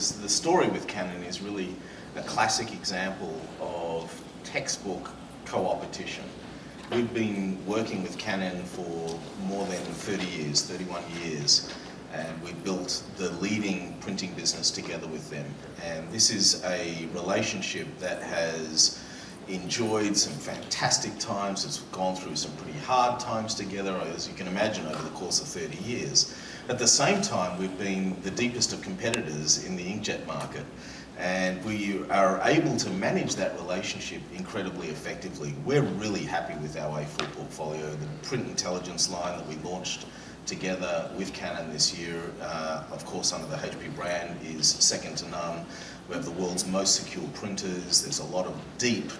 because the story with Canon is really a classic example of textbook co-opetition. We've been working with Canon for more than 30 years, 31 years, and we built the leading printing business together with them. And this is a relationship that has enjoyed some fantastic times. It's gone through some pretty hard times together, as you can imagine, over the course of 30 years. At the same time, we've been the deepest of competitors in the inkjet market, and we are able to manage that relationship incredibly effectively. We're really happy with our A4 portfolio. The print intelligence line that we launched together with Canon this year, of course under the HP brand, is second to none. We have the world's most secure printers. There's a lot of deep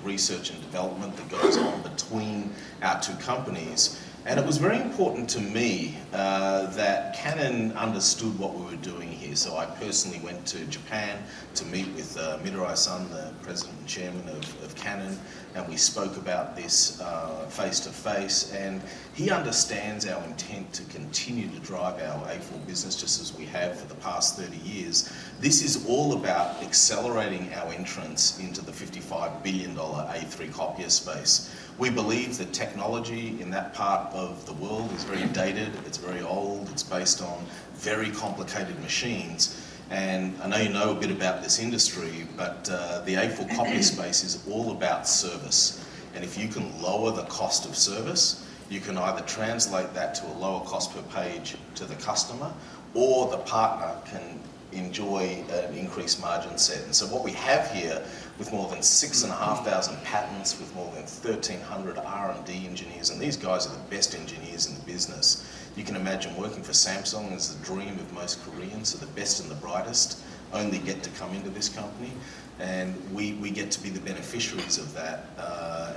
research and development that goes on between our two companies. And it was very important to me that Canon understood what we were doing here. So I personally went to Japan to meet with Mirai-san, the president and chairman of Canon, and we spoke about this face to face. And he understands our intent to continue to drive our A4 business just as we have for the past 30 years. This is all about accelerating our entrance into the $55 billion A3 copier space. We believe that technology in that part of the world is very dated, it's very old, it's based on very complicated machines. And I know you know a bit about this industry, but the A4 copier space is all about service. And if you can lower the cost of service, you can either translate that to a lower cost per page to the customer, or the partner can enjoy an increased margin set. And so what we have here, with more than 6,500 patents, with more than 1,300 R&D engineers, and these guys are the best engineers in the business. You can imagine working for Samsung is the dream of most Koreans, so the best and the brightest only get to come into this company, and we get to be the beneficiaries of that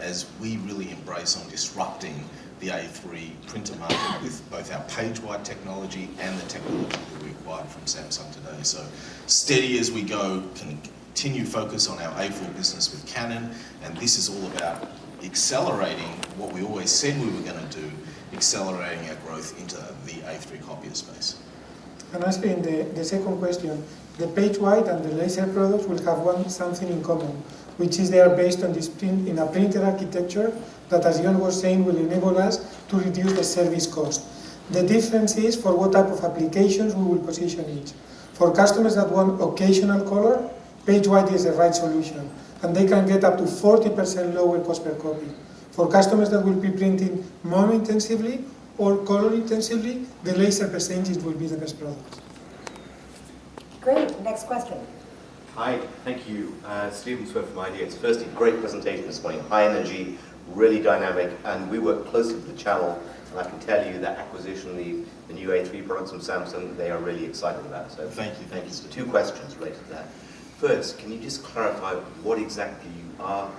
as we really embrace on disrupting the A3 printer market with both our page-wide technology and the technology that we acquired from Samsung today. So steady as we go, continue focus on our A4 business with Canon, and this is all about accelerating what we always said we were going to do, accelerating our growth into the A3 copier space. And asking the second question, the page-wide and the laser products will have something in common, which is they are based on this in a printer architecture that, as Dion was saying, will enable us to reduce the service cost. The difference is for what type of applications we will position each. For customers that want occasional color, page-wide is the right solution, and they can get up to 40% lower cost per copy. For customers that will be printing more intensively or color intensively, the laser percentage will be the best product. Great, next question. Hi, thank you. Stephen Swift from Ideas. Firstly, great presentation this morning, high energy, really dynamic, and we work closely with the channel, and I can tell you that acquisition, the new A3 products from Samsung, they are really excited about. So thank you. So two questions related to that. First, can you just clarify what exactly you are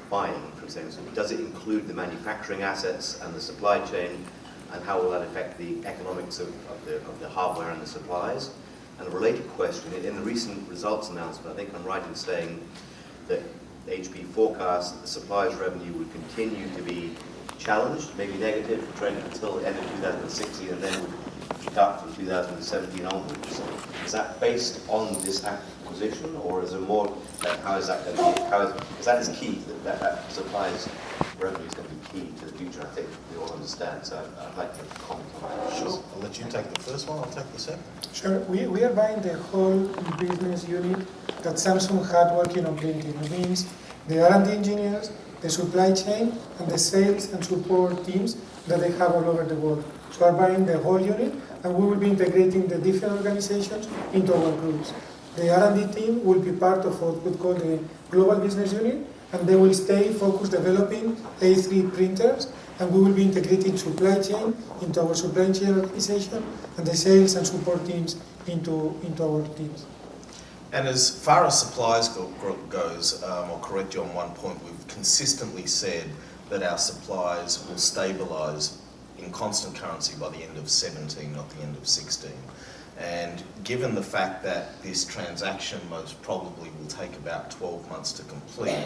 buying from Samsung? Does it include the manufacturing assets and the supply chain, and how will that affect the economics of the hardware and the supplies? And a related question, in the recent results announcement, I think I'm right in saying that HP forecasts that the supplies revenue would continue to be challenged, maybe negative, trend until the end of 2016, and then would pick up from 2017 onwards. Is that based on this acquisition, or is there more? How is that going to be? Because that is key. That supplies revenue is going to be key to the future. I think we all understand. So I'd like to comment on that. Sure. I'll let you take the first one. I'll take the second. Sure. We are buying the whole business unit that Samsung had working on printing. It means the R&D engineers, the supply chain, and the sales and support teams that they have all over the world. So we're buying the whole unit, and we will be integrating the different organizations into our groups. The R&D team will be part of what we call the global business unit, and they will stay focused developing A3 printers, and we will be integrating supply chain into our supply chain organization, and the sales and support teams into our teams. And as far as supplies goes, I'll correct you on one point. We've consistently said that our supplies will stabilise in constant currency by the end of 17, not the end of 16. And given the fact that this transaction most probably will take about 12 months to complete,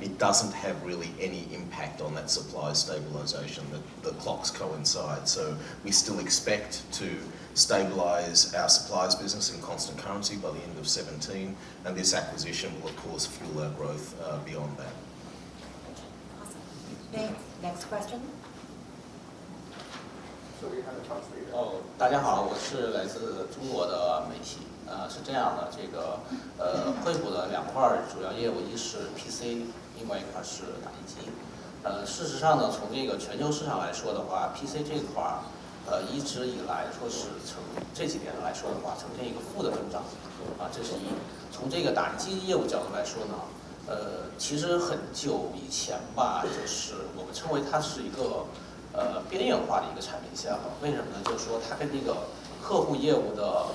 it doesn't have really any impact on that supply stabilisation. The clocks coincide. So we still expect to stabilise our supplies business in constant currency by the end of 2017, and this acquisition will of course fuel our growth beyond that. Awesome. Next question. 大家好，我是来自中国的媒体。是这样的，这个惠普的2块主要业务，一是 PC， 另外一块是打印机。事实上呢，从这个全球市场来说的话 ，PC 这块一直以来说是这几年来说的话，呈现一个负的增长。这是一。从这个打印机业务角度来说呢，其实很久以前吧，就是我们称为它是一个。边缘化的一个产品线了，为什么呢？就是说它跟这个客户业务的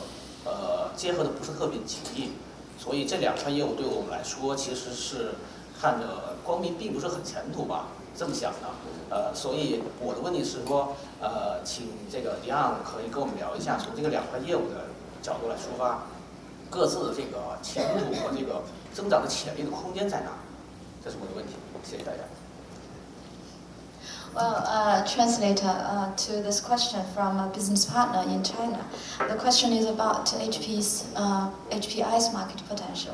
结合的不是特别紧密，所以这2块业务对我们来说其实是看着光明并不是很前途吧，这么想的。所以我的问题是说，请这个 Dion 可以跟我们聊一下，从这个2块业务的角度来出发，各自的这个前途和这个增长的潜力的空间在哪？这是我的问题，谢谢大家。Well, translator to this question from a business partner in China. The question is about HPI's market potential.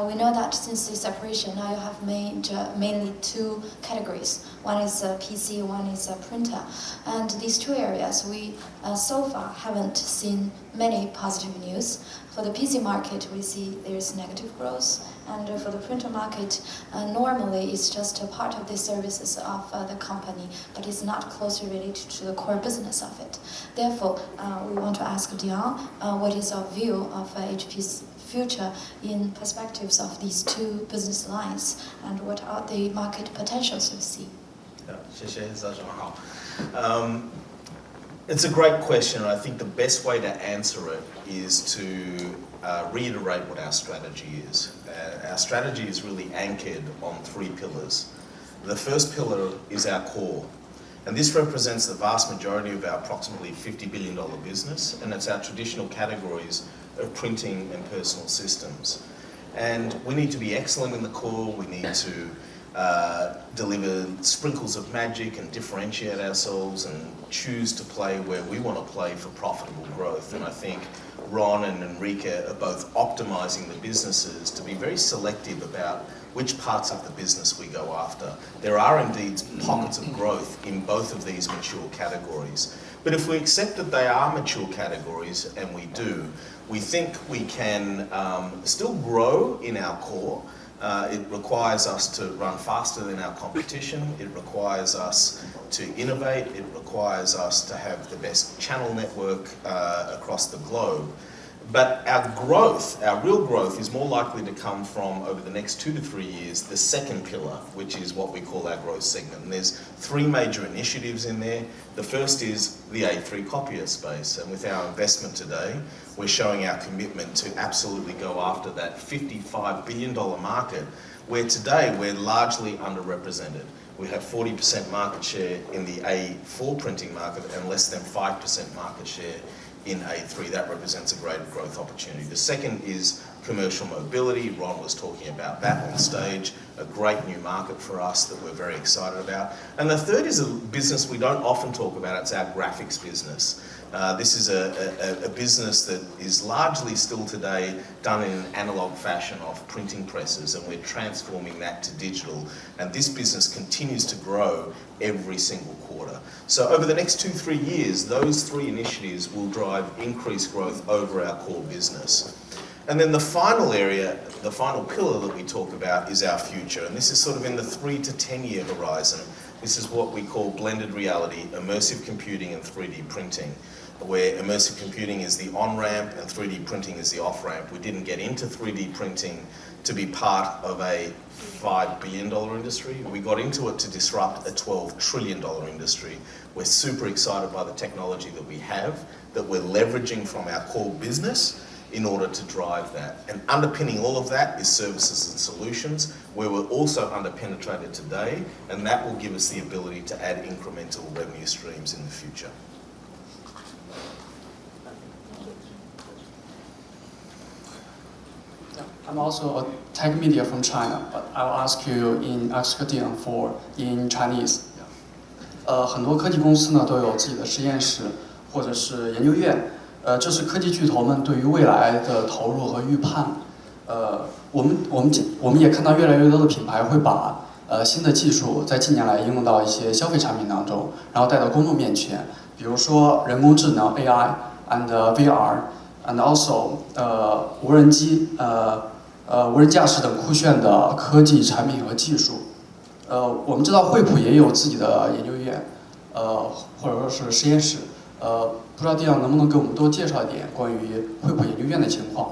We know that since the separation, now you have mainly 2 categories. One is PC, one is printer. And these 2 areas, we so far haven't seen many positive news. For the PC market, we see there's negative growth. And for the printer market, normally it's just a part of the services of the company, but it's not closely related to the core business of it. Therefore, we want to ask Dion, what is our view of HP's future in perspectives of these 2 business lines, and what are the market potentials you see? 谢谢早上好。It's a great question. I think the best way to answer it is to reiterate what our strategy is. Our strategy is really anchored on 3 pillars. The first pillar is our core, and this represents the vast majority of our approximately $50 billion business, and it's our traditional categories of printing and personal systems. And we need to be excellent in the core. We need to deliver sprinkles of magic and differentiate ourselves and choose to play where we want to play for profitable growth. And I think Ron and Enrique are both optimizing the businesses to be very selective about which parts of the business we go after. There are indeed pockets of growth in both of these mature categories. But if we accept that they are mature categories, and we do, we think we can still grow in our core. It requires us to run faster than our competition. It requires us to innovate. It requires us to have the best channel network across the globe. But our growth, our real growth, is more likely to come from, over the next 2 to 3 years, the second pillar, which is what we call our growth segment. And there's 3 major initiatives in there. The first is the A3 copier space. And with our investment today, we're showing our commitment to absolutely go after that $55 billion market, where today we're largely underrepresented. We have 40% market share in the A4 printing market and less than 5% market share in A3. That represents a great growth opportunity. The second is commercial mobility. Ron was talking about that on stage, a great new market for us that we're very excited about. And the third is a business we don't often talk about. It's our graphics business. This is a business that is largely still today done in an analog fashion of printing presses, and we're transforming that to digital. And this business continues to grow every single quarter. So over the next 2-3 years, those 3 initiatives will drive increased growth over our core business. And then the final area, the final pillar that we talk about is our future. And this is sort of in the 3 to 10 year horizon. This is what we call blended reality, immersive computing and 3D printing, where immersive computing is the on-ramp and 3D printing is the off-ramp. We didn't get into 3D printing to be part of a $5 billion industry. We got into it to disrupt a $12 trillion industry. We're super excited by the technology that we have, that we're leveraging from our core business in order to drive that. And underpinning all of that is services and solutions, where we're also underpenetrated today, and that will give us the ability to add incremental revenue streams in the future. I'm also a tech media from China, but I'll ask you in Dion for in Chinese. 很多科技公司呢都有自己的实验室或者是研究院，这是科技巨头们对于未来的投入和预判。我们也看到越来越多的品牌会把新的技术在近年来应用到一些消费产品当中，然后带到公众面前，比如说人工智能 AI and VR。And also，无人机、无人驾驶等酷炫的科技产品和技术。我们知道惠普也有自己的研究院，或者说是实验室。不知道Dion能不能给我们多介绍一点关于惠普研究院的情况？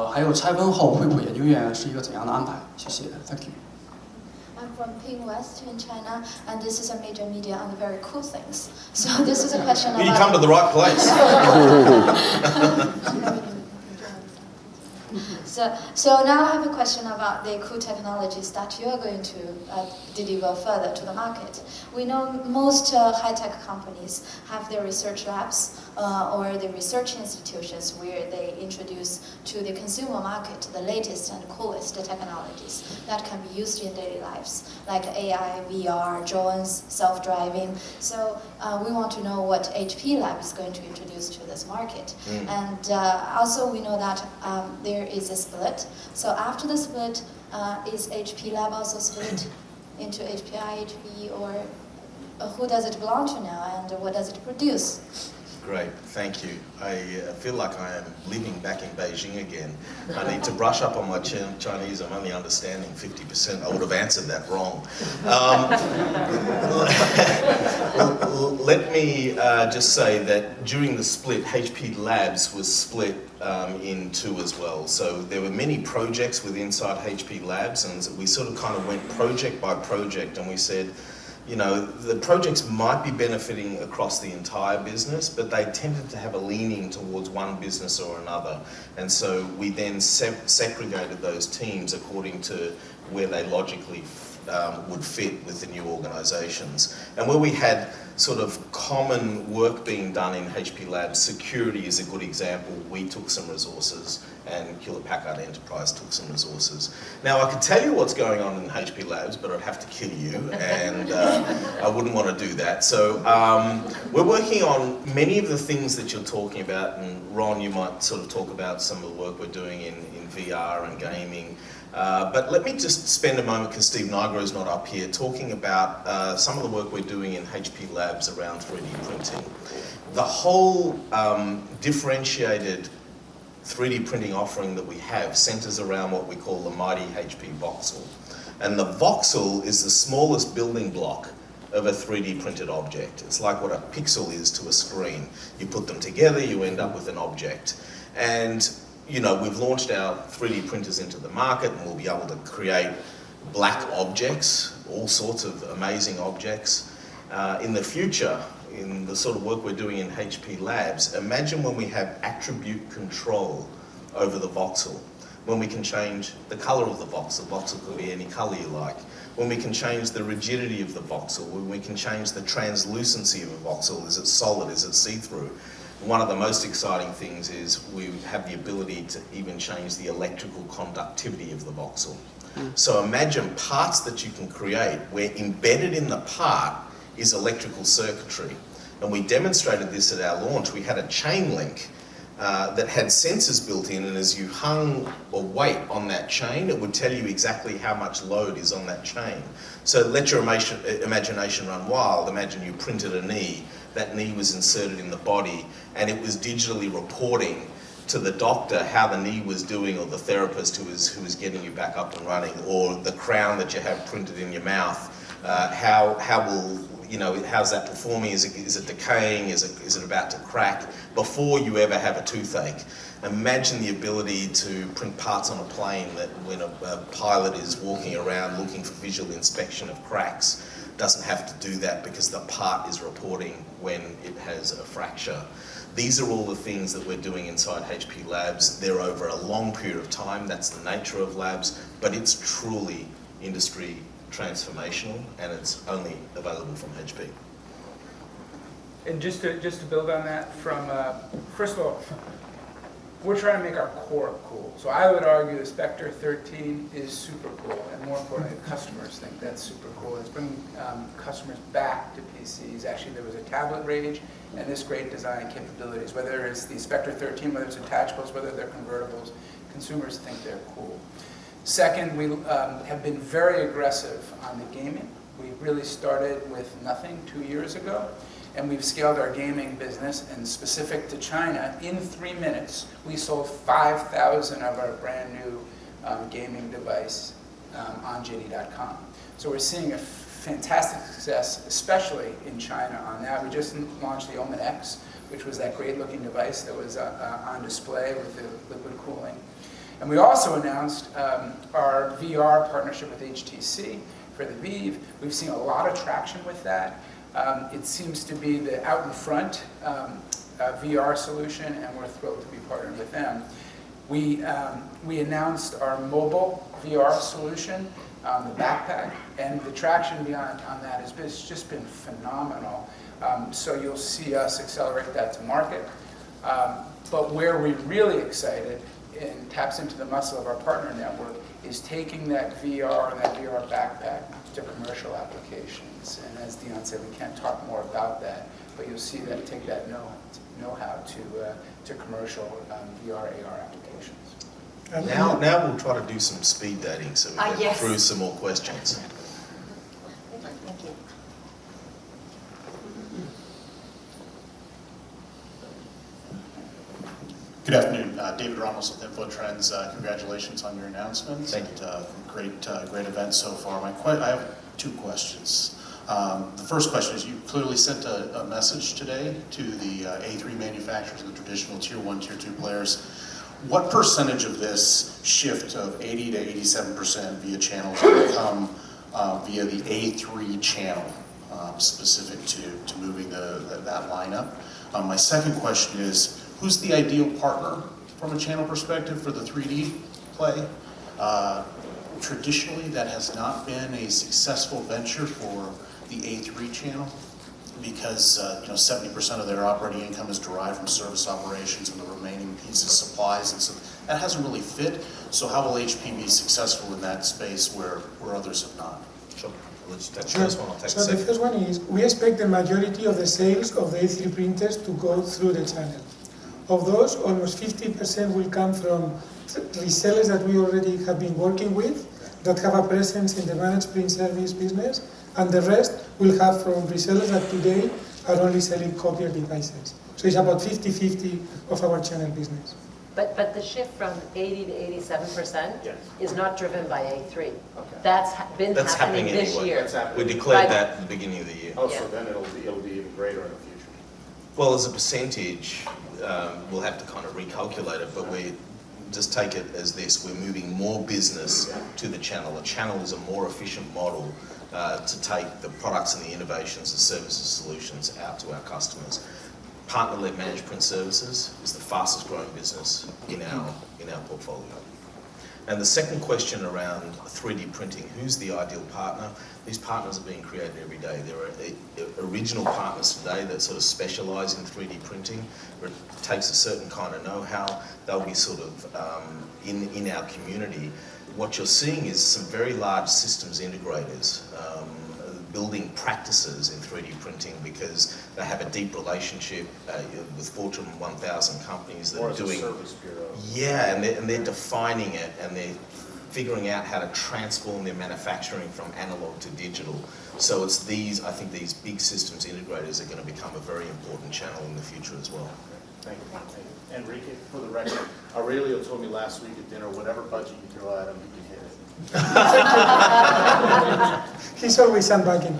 还有拆分后惠普研究院是一个怎样的安排？谢谢 ，Thank you。I'm from Ping West in China, and this is a major media on the very cool things. So this is a question about... You come to the right place. So now I have a question about the cool technologies that you are going to deliver further to the market. We know most high-tech companies have their research labs or the research institutions where they introduce to the consumer market the latest and coolest technologies that can be used in daily lives, like AI, VR, drones, self-driving. So we want to know what HP Lab is going to introduce to this market. And also we know that there is a split. So after the split, is HP Lab also split into HPI, HP, or who does it belong to now, and what does it produce? Great, thank you. I feel like I am living back in Beijing again. I need to brush up on my Chinese. I'm only understanding 50%. I would have answered that wrong. Let me just say that during the split, HP Labs was split in two as well. So there were many projects within inside HP Labs, and we sort of kind of went project by project, and we said, you know, the projects might be benefiting across the entire business, but they tended to have a leaning towards one business or another. And so we then segregated those teams according to where they logically would fit with the new organizations. And where we had sort of common work being done in HP Labs, security is a good example. We took some resources and Hewlett-Packard Enterprise took some resources. Now I could tell you what's going on in HP Labs, but I'd have to kill you, and I wouldn't want to do that. So we're working on many of the things that you're talking about, and Ron, you might sort of talk about some of the work we're doing in VR and gaming. But let me just spend a moment, because Steve Nigro is not up here, talking about some of the work we're doing in HP Labs around 3D printing. The whole differentiated 3D printing offering that we have centers around what we call the mighty HP voxel. And the voxel is the smallest building block of a 3D printed object. It's like what a pixel is to a screen. You put them together, you end up with an object. And you know, we've launched our 3D printers into the market, and we'll be able to create black objects, all sorts of amazing objects. In the future, in the sort of work we're doing in HP Labs, imagine when we have attribute control over the voxel, when we can change the color of the voxel. Voxel could be any color you like. When we can change the rigidity of the voxel, when we can change the translucency of a voxel. Is it solid? Is it see-through? One of the most exciting things is we have the ability to even change the electrical conductivity of the voxel. So imagine parts that you can create where embedded in the part is electrical circuitry. And we demonstrated this at our launch. We had a chain link that had sensors built in, and as you hung a weight on that chain, it would tell you exactly how much load is on that chain. So let your imagination run wild. Imagine you printed a knee. That knee was inserted in the body, and it was digitally reporting to the doctor how the knee was doing, or the therapist who was getting you back up and running, or the crown that you have printed in your mouth. How's that performing? Is it decaying? Is it about to crack? Before you ever have a toothache. Imagine the ability to print parts on a plane that when a pilot is walking around looking for visual inspection of cracks, doesn't have to do that because the part is reporting when it has a fracture. These are all the things that we're doing inside HP Labs. They're over a long period of time. That's the nature of labs, but it's truly industry transformational, and it's only available from HP. And just to build on that, from first of all, we're trying to make our core cool. So I would argue the Spectre 13 is super cool, and more importantly, customers think that's super cool. It's bringing customers back to PCs. Actually, there was a tablet rage, and this great design capabilities, whether it's the Spectre 13, whether it's attachables, whether they're convertibles, consumers think they're cool. Second, we have been very aggressive on the gaming. We really started with nothing 2 years ago. And we've scaled our gaming business, and specific to China, in 3 minutes, we sold 5,000 of our brand new gaming device on JD.com. So we're seeing a fantastic success, especially in China on that. We just launched the Omen X, which was that great looking device that was on display with the liquid cooling. And we also announced our VR partnership with HTC for the Vive. We've seen a lot of traction with that. It seems to be the out in front VR solution, and we're thrilled to be partnered with them. We announced our mobile VR solution, the backpack, and the traction beyond on that has just been phenomenal. So you'll see us accelerate that to market. But where we're really excited and taps into the muscle of our partner network is taking that VR and that VR backpack to commercial applications. And as Dion said, we can't talk more about that, but you'll see that take that know-how to commercial VR, AR applications. Now we'll try to do some speed dating so we get Yes. through some more questions. Thank you. Good afternoon, David Ramos with InfoTrends. Congratulations on your announcement. Thank you. Great event so far. I have 2 questions. The first question is, you clearly sent a message today to the A3 manufacturers and the traditional Tier 1, Tier 2 players. What percentage of this shift of 80 to 87% via channels will come via the A3 channel, specific to moving that lineup? My second question is, who's the ideal partner from a channel perspective for the 3D play? Traditionally, that has not been a successful venture for the A3 channel because 70% of their operating income is derived from service operations, and the remaining piece is supplies, and so that hasn't really fit. So how will HP be successful in that space where others have not? Sure. Let's take the first one. I'll take the So the second. first one is, we expect the majority of the sales of the A3 printers to go through the channel. Of those, almost 50% will come from resellers that we already have been working with, that have a presence in the managed print service business, and the rest will have from resellers that today are only selling copier devices. So it's about 50-50 of our channel business. But the shift from 80 to 87% Yes. is not driven by A3. Okay. That's been That's happening happening this anyway. year. That's happening. We declared Right. that at the beginning of the year. Oh, Yeah. so then it'll be even greater in the future. Well, as a percentage, we'll have to kind of recalculate it, but we just take it as this. We're moving more business to the channel. A channel is a more efficient model to take the products and the innovations, the services, solutions out to our customers. Partner-led managed print services is the fastest growing business in our portfolio. And the second question around 3D printing, who's the ideal partner? These partners are being created every day. There are original partners today that sort of specialize in 3D printing, where it takes a certain kind of know-how. They'll be sort of in our community. What you're seeing is some very large systems integrators building practices in 3D printing because they have a deep relationship with Fortune 1000 companies that Or are as a doing... service bureau. Yeah, and they're defining it, and they're figuring out how to transform their manufacturing from analog to digital. So it's I think these big systems integrators are going to become a very important channel in the future as well. Thank you. Enrique, for the record, Aurelio told me last week at dinner, whatever budget you throw at him, he can hit it. He's always sandbagging.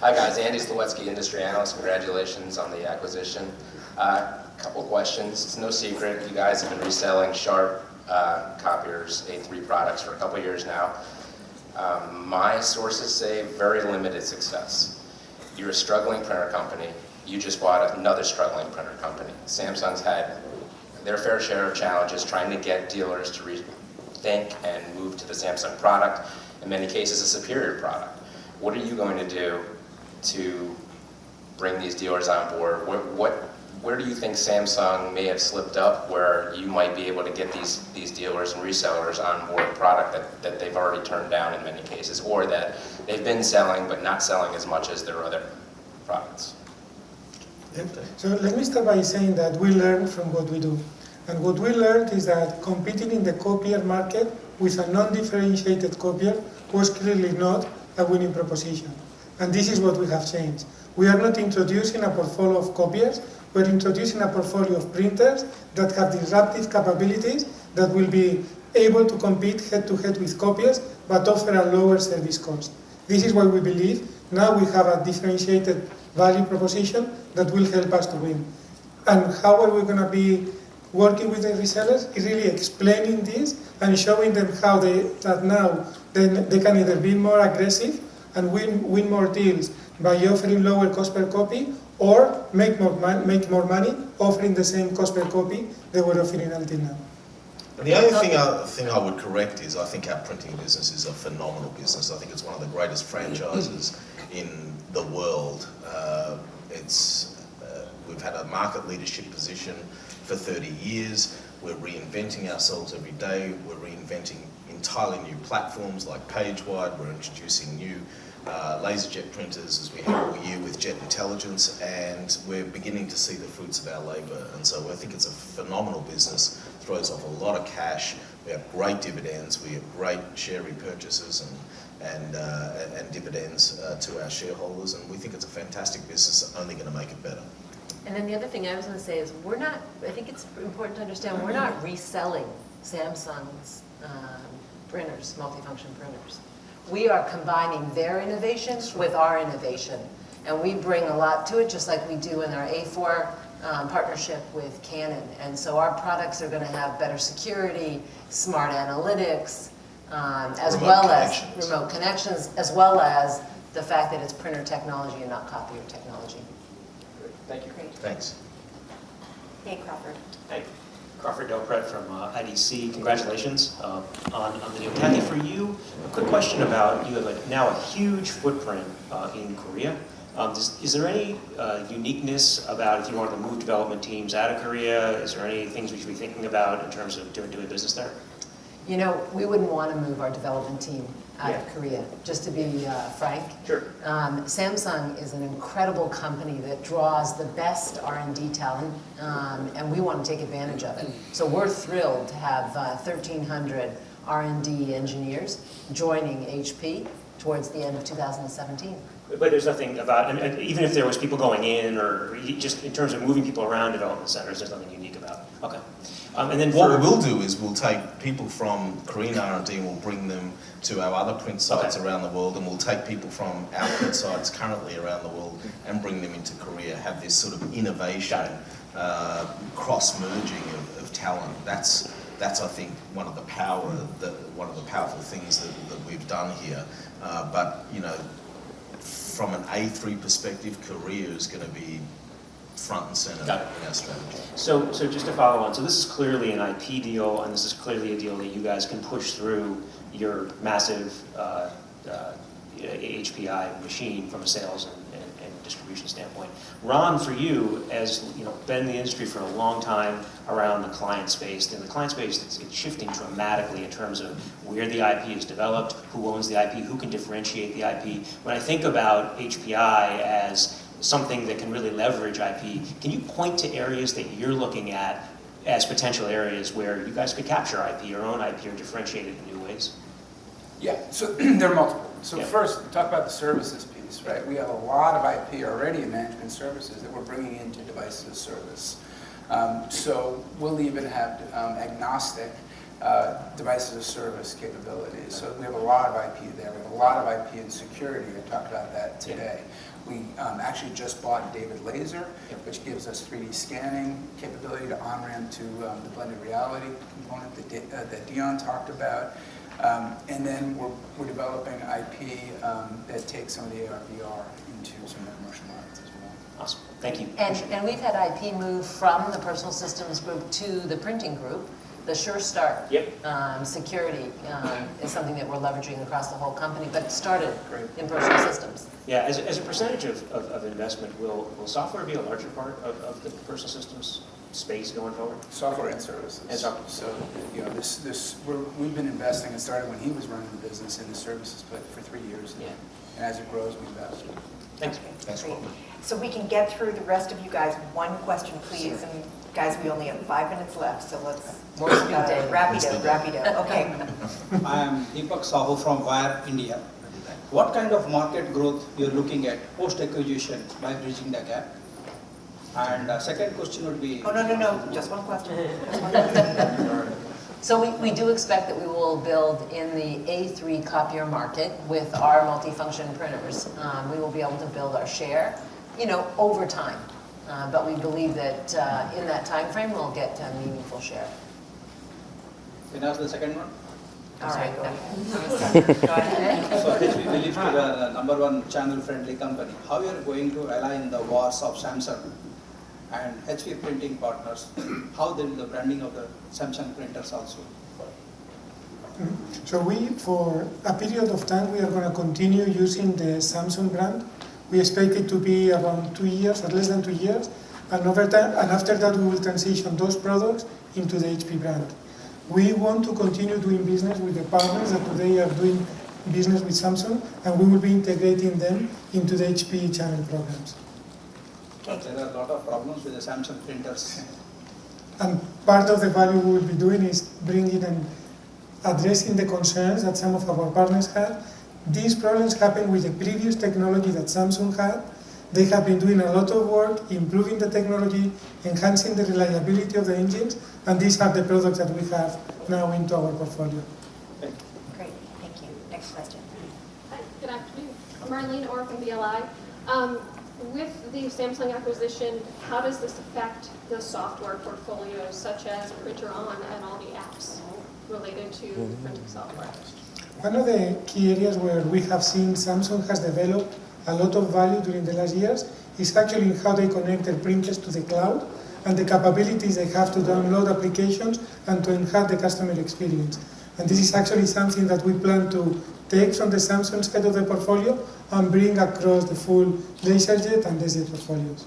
Hi guys, Andy Slawetsky, industry analyst. Congratulations on the acquisition. Couple questions. It's no secret you guys have been reselling Sharp copiers, A3 products for a couple years now. My sources say very limited success. You're a struggling printer company. You just bought another struggling printer company. Samsung's had their fair share of challenges trying to get dealers to rethink and move to the Samsung product, in many cases a superior product. What are you going to do to bring these dealers on board? where do you think Samsung may have slipped up where you might be able to get these dealers and resellers on board a product that they've already turned down in many cases, or that they've been selling but not selling as much as their other products? So let me start by saying that we learn from what we do. And what we learned is that competing in the copier market with a non-differentiated copier was clearly not a winning proposition. And this is what we have changed. We are not introducing a portfolio of copiers, we're introducing a portfolio of printers that have disruptive capabilities that will be able to compete head-to-head with copiers, but offer a lower service cost. This is why we believe now we have a differentiated value proposition that will help us to win. And how are we going to be working with the resellers? Is really explaining this and showing them how they can either be more aggressive and win more deals by offering lower cost per copy, or make more money offering the same cost per copy they were offering until now. The only thing I would correct is I think our printing business is a phenomenal business. I think it's one of the greatest franchises in the world. We've had a market leadership position for 30 years. We're reinventing ourselves every day. We're reinventing entirely new platforms like PageWide. We're introducing new laserjet printers as we have all year with Jet Intelligence, and we're beginning to see the fruits of our labour. And so I think it's a phenomenal business, throws off a lot of cash. We have great dividends, we have great share repurchases and dividends to our shareholders, and we think it's a fantastic business, only going to make it better. And then the other thing I was going to say is I think it's important to understand, we're not reselling Samsung's printers, multifunction printers. We are combining their innovation with our innovation. And we bring a lot to it, just like we do in our A4 partnership with Canon. And so our products are going to have better security, smart analytics, as well as remote connections, as well as the fact that it's printer technology and not copier technology. Thank you. Great. Thanks. Hey, Crawford. Hey, Crawford Delpret from IDC. Congratulations on the deal. Kathy, for you, a quick question about, you have now a huge footprint in Korea. Is there any uniqueness about if you wanted to move development teams out of Korea? Is there any things we should be thinking about in terms of doing business there? You know, we wouldn't want to move our development team out of Korea, just to be frank. Sure. Samsung is an incredible company that draws the best R&D talent, and we want to take advantage of it. So we're thrilled to have 1,300 R&D engineers joining HP towards the end of 2017. But there's nothing about, even if there was people going in, or just in terms of moving people around development centers, there's nothing unique about it. Okay. And then what we will do is we'll take people from Korean R&D and we'll bring them to our other print sites around the world, and we'll take people from our print sites currently around the world and bring them into Korea, have this sort of innovation, cross-merging of talent. That's I think one of the powerful things that we've done here. But you know, from an A3 perspective, Korea is going to be front and center in our strategy. So just to follow on, so this is clearly an IP deal, and this is clearly a deal that you guys can push through your massive HPI machine from a sales and distribution standpoint. Ron, for you, as you know, been in the industry for a long time around the client space, and the client space it's shifting dramatically in terms of where the IP is developed, who owns the IP, who can differentiate the IP. When I think about HPI as something that can really leverage IP, can you point to areas that you're looking at as potential areas where you guys could capture IP, your own IP, or differentiate it in new ways? Yeah, so there are multiple. So first, talk about the services piece, right? We have a lot of IP already in management services that we're bringing into devices as service. So we'll even have agnostic devices as service capabilities. So we have a lot of IP there. We have a lot of IP in security. I talked about that today. We actually just bought David Laser, which gives us 3D scanning capability to on-ramp to the blended reality component that Dion talked about. And then we're developing IP that takes some of the AR/VR into some of the commercial markets as well. Awesome. Thank you. And we've had IP move from the personal systems group to the printing group. the sure start. Yep. Security is something that we're leveraging across the whole company, but it started in personal systems. Yeah, as a percentage of investment, will software be a larger part of the personal systems space going forward? Software and services. And software. So, you know, we've been investing. It started when he was running the business in the services, but for 3 years. Yeah. And as it grows, we invest. Thanks. Thanks, Rob. So we can get through the rest of you guys, one question please, and guys, we only have 5 minutes left, so let's, More speed dating. rapido, okay. I am Deepak Sahu from Wire India. What kind of market growth you're looking at post-acquisition by bridging the gap? And second question would be... Oh, no, just one question. Just one question. So we do expect that we will build in the A3 copier market with our multifunction printers. We will be able to build our share, you know, over time. But we believe that in that time frame, we'll get a meaningful share. Can I ask the second one? All right, go Go ahead. So HP believes to the #1 channel-friendly company. How you are going to align the wars of Samsung and HP printing partners? How then the branding of the Samsung printers also? So for a period of time, we are going to continue using the Samsung brand. We expect it to be around 2 years, or less than 2 years, and after that we will transition those products into the HP brand. We want to continue doing business with the partners that today are doing business with Samsung, and we will be integrating them into the HP channel programs. But there are a lot of problems with the Samsung printers. And part of the value we will be doing is bringing and addressing the concerns that some of our partners have. These problems happen with the previous technology that Samsung had. They have been doing a lot of work, improving the technology, enhancing the reliability of the engines, and these are the products that we have now into our portfolio. Great, thank you. Next question. Hi, good afternoon. Marlene Orr from BLI. With the Samsung acquisition, how does this affect the software portfolios such as Printer On and all the apps related to printing software? One of the key areas where we have seen Samsung has developed a lot of value during the last years is actually in how they connect their printers to the cloud and the capabilities they have to download applications and to enhance the customer experience. And this is actually something that we plan to take from the Samsung side of the portfolio and bring across the full LaserJet and DeskJet portfolios.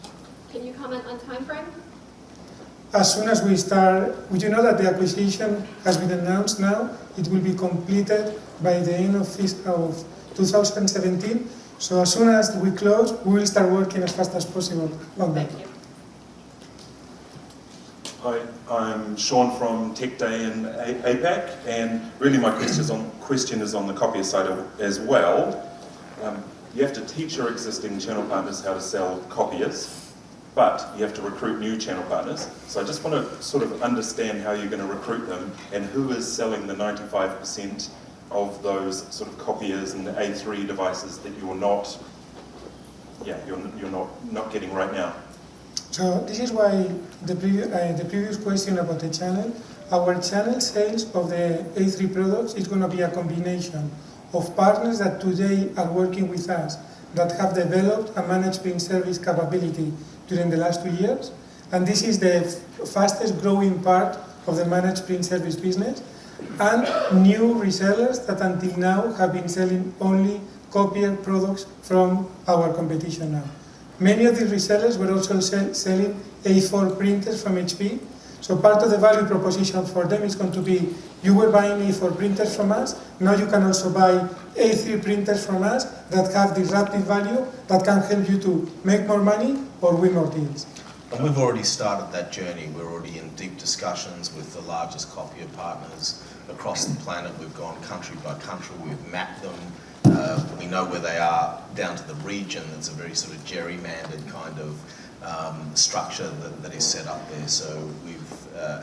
Can you comment on time frame? As soon as we start, you know that the acquisition has been announced now. It will be completed by the end of 2017. So as soon as we close, we will start working as fast as possible on that. Thank you. Hi, I'm Sean from Tech Day in APAC, and really my question is on the copier side as well. You have to teach your existing channel partners how to sell copiers, but you have to recruit new channel partners. So I just want to sort of understand how you're going to recruit them and who is selling the 95% of those sort of copiers and the A3 devices that you're not getting right now. So this is why the previous question about the channel, our channel sales of the A3 products is going to be a combination of partners that today are working with us that have developed a managed print service capability during the last 2 years. And this is the fastest growing part of the managed print service business. And new resellers that until now have been selling only copier products from our competition now. Many of these resellers were also selling A4 printers from HP. So part of the value proposition for them is going to be, you were buying A4 printers from us, now you can also buy A3 printers from us that have disruptive value that can help you to make more money or win more deals. And we've already started that journey. We're already in deep discussions with the largest copier partners across the planet. We've gone country by country, we've mapped them. We know where they are down to the region. It's a very sort of gerrymandered kind of structure that is set up there. So we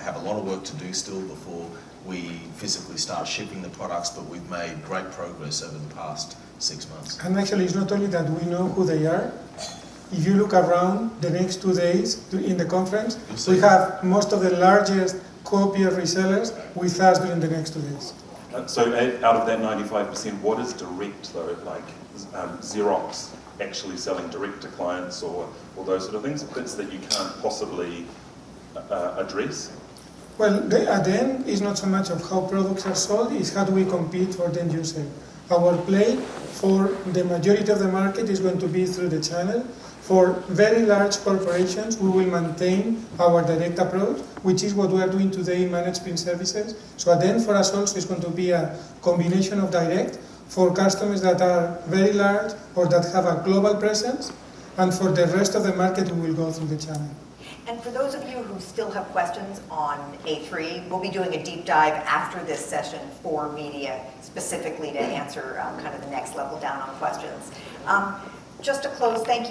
have a lot of work to do still before we physically start shipping the products, but we've made great progress over the past 6 months. And actually it's not only that we know who they are. If you look around the next 2 days in the conference, we have most of the largest copier resellers with us during the next 2 days. So out of that 95%, what is direct though, like Xerox actually selling direct to clients or those sort of things, bits that you can't possibly address? Well, at the end, it's not so much of how products are sold, it's how do we compete for the end user. Our play for the majority of the market is going to be through the channel. For very large corporations, we will maintain our direct approach, which is what we are doing today in managed print services. So at the end, for us also, it's going to be a combination of direct for customers that are very large or that have a global presence, and for the rest of the market, we will go through the channel. And for those of you who still have questions on A3, we'll be doing a deep dive after this session for media, specifically to answer kind of the next level down on questions. Just to close, thank you.